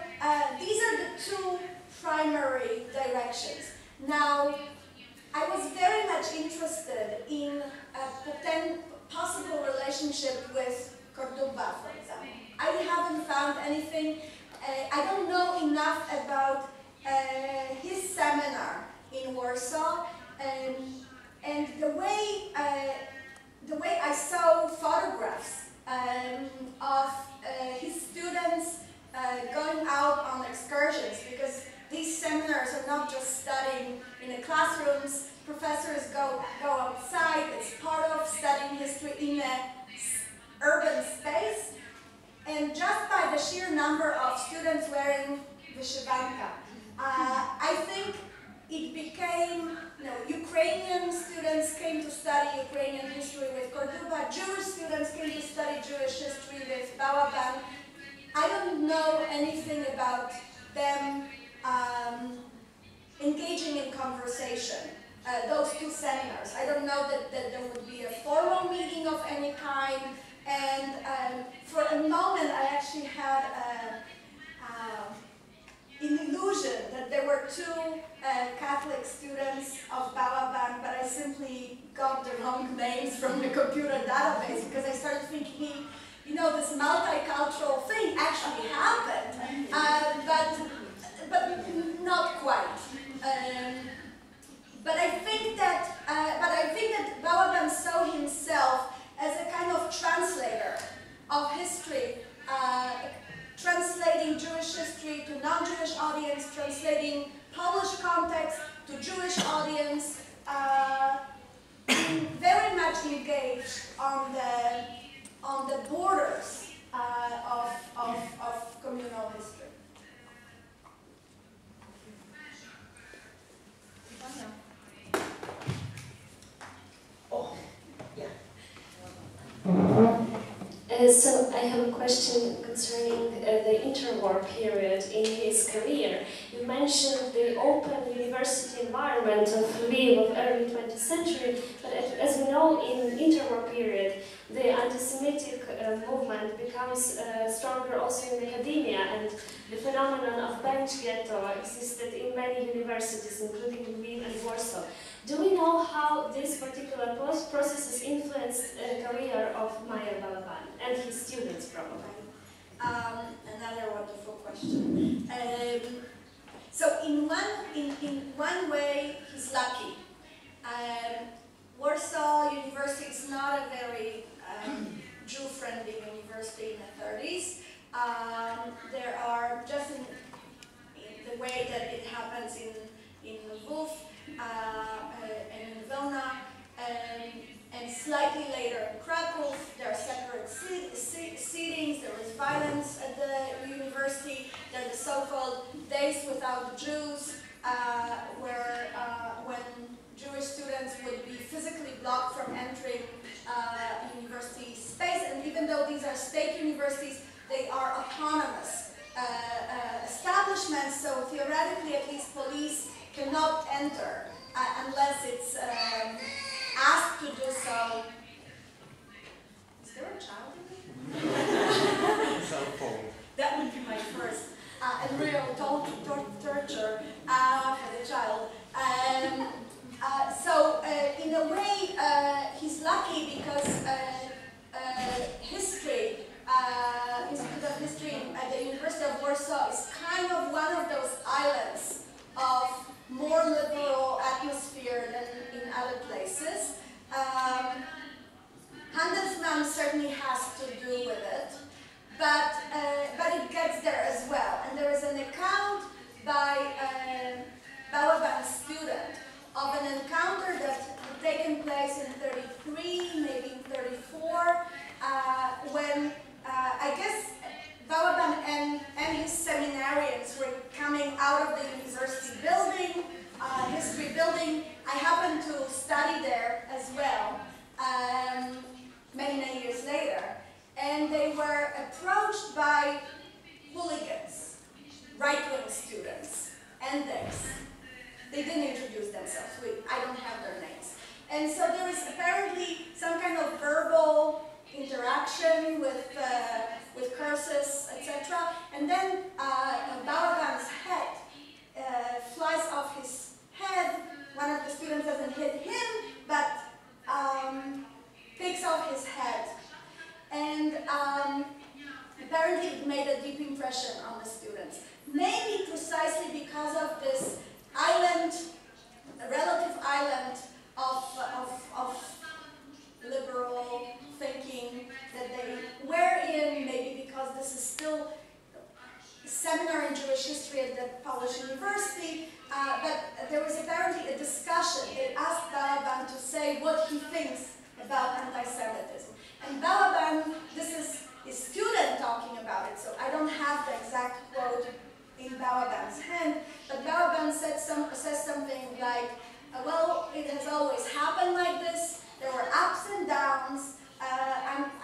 B: these are the two primary directions. Now, I was very much interested in a possible relationship with Cordoba, for example. I haven't found anything. I don't know enough about his seminar in Warsaw, and the way I saw photographs of his students going out on excursions, because these seminars are not just studying in the classrooms. Professors go outside. It's part of studying history in an urban space. And just by the sheer number of students wearing vyshyvanka, I think it became, Ukrainian students came to study Ukrainian history with Cordoba, Jewish students came to study Jewish history with Balaban. I don't know anything about them engaging in conversation, those two seminars. I don't know that there would be a formal meeting of any kind, and for a moment I actually had an illusion that there were two Catholic students of Balaban, but I simply got the wrong names from the computer database, because I started thinking, this multicultural thing actually happened, but not quite. But I think that Balaban saw himself as a kind of translator of history, translating Jewish history to non-Jewish audience, translating Polish context to Jewish audience, much engaged on the borders of communal history.
A: Oh, yeah.
E: So I have a question concerning the interwar period in his career. You mentioned the open university environment of Lviv of early 20th century, but as we know, in interwar period, the anti-Semitic movement becomes stronger also in academia, and the phenomenon of bench ghetto existed in many universities, including Lviv and Warsaw. Do we know how these particular processes influenced the career of Майєр Балабан and his students, probably?
B: Another wonderful question. So in one way, he's lucky. Warsaw University is not a very Jew-friendly university in the 30s. There are just in the way that it happens in Lviv and in Vilna, and slightly later in Krakow, there are separate seatings, there is violence at the university, there are the so-called days without Jews, where when Jewish students would be physically blocked from entering university space, and even though these are state universities, they are autonomous establishments, so theoretically at least police cannot enter unless it's asked to do so. Is there a child in there?
C: Cell phone.
B: That would be my first and real torture for the child. So in a way, he's lucky because history, Institute of History at the University of Warsaw is kind of one of those islands of more liberal atmosphere than in other places. Handelsman certainly has to do with it, but it gets there as well. And there is an account by Balaban's student of an encounter that had taken place in 33, maybe in 34, when I guess Balaban and his seminarians were coming out of the university building, history building. I happened to study there as well, many years later. And they were approached by hooligans, right-wing students, and theirs. They didn't introduce themselves. I don't have their names. And so there was apparently some kind of verbal interaction with curses, etc. And then Balaban's head flies off his head. One of the students doesn't hit him, but takes off his head. And apparently it made a deep impression on the students. Maybe precisely because of this island, a relative island of liberal thinking that they were in, maybe because this is still a seminar in Jewish history at the Polish University, but there was apparently a discussion. They asked Balaban to say what he thinks about anti-Semitism. And Balaban, this is his student talking about it, so I don't have the exact quote in Balaban's hand, but Balaban says something like, well, it has always happened like this. There were ups and downs.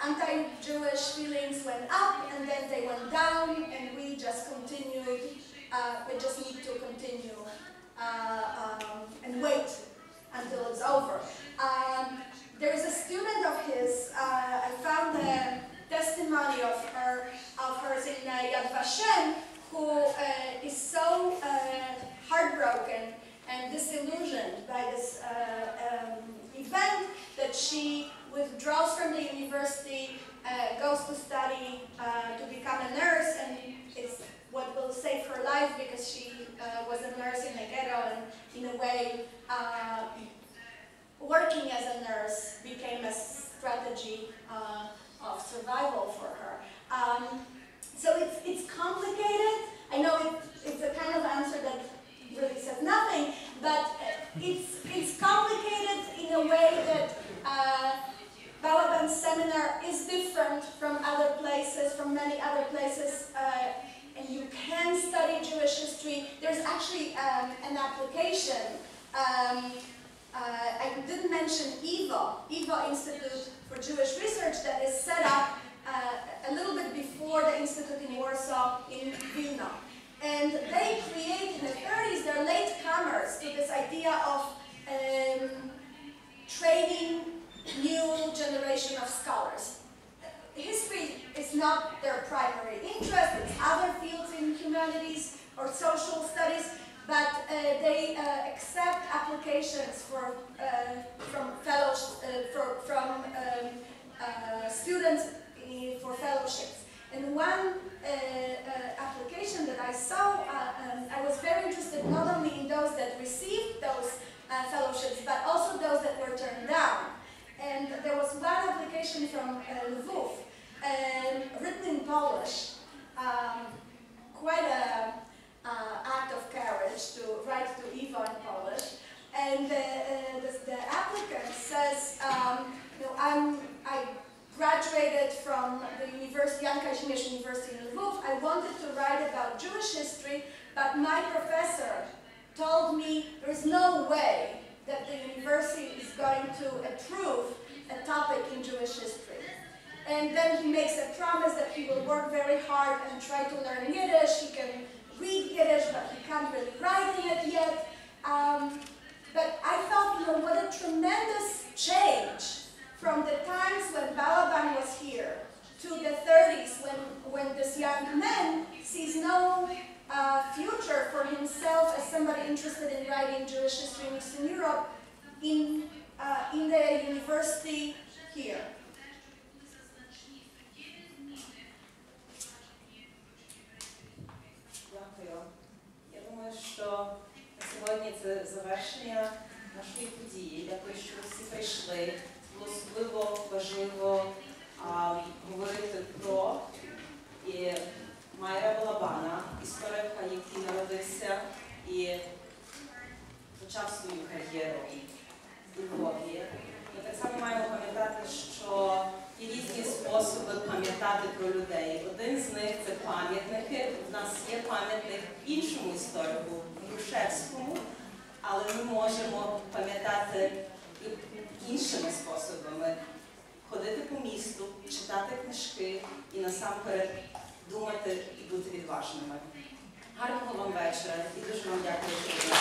B: Anti-Jewish feelings went up and then they went down, and we just continued. We just need to continue and wait until it's over. There is a student of his. I found the testimony of hers in Yad Vashem, who is so heartbroken and disillusioned by this event that she withdraws from the university, goes to study to become a nurse, and it's what will save her life because she was a nurse in a ghetto, and in a way working as a nurse became a strategy of survival for her. So it's complicated. I know it's a kind of answer that really says nothing, but it's complicated in a way that seminar is different from other places, from many other places, and you can study Jewish history. There's actually an application. I didn't mention EVA Institute for Jewish Research, that is set up a little bit before the Institute in Warsaw in Vilna. And they create in the 30s, they're latecomers to this idea of training new generation of scholars. History is not their primary interest, it's other fields in humanities or social studies, but they accept applications from fellows, from students for fellowships. And one application that I saw, I was very interested not only in those that received those fellowships, but also those that were turned down. And there was one application from Lviv, written in Polish, quite an act of courage to write to Eva in Polish. And the applicant says, I graduated from the University, Jan Kazimierz University in Lviv. I wanted to write about Jewish history, but my professor told me there is no way that the university is going to approve a topic in Jewish history. And then he makes a promise that he will work very hard and try to learn Yiddish. He can read Yiddish, but he can't really write in it yet. But I thought, what a tremendous change from the times when Balaban was here to the 30s, when this young man sees no future for himself as somebody interested in writing Jewish history in Eastern Europe in the university here.
A: Дякую. Я думаю, що сьогодні це завершення нашої події. Дякую, що ви всі прийшли. Було особливо важливо говорити про Майєра Балабана, історика, який народився і почав свою кар'єру у Львові. Ми так само маємо пам'ятати, що є різні способи пам'ятати про людей. Один з них – це пам'ятники. У нас є пам'ятник іншому історику, Грушевському, але ми можемо пам'ятати іншими способами. Ходити по місту, читати книжки і насамперед думати і бути відважними. Гарного вам вечора і дуже вам дякую, що ви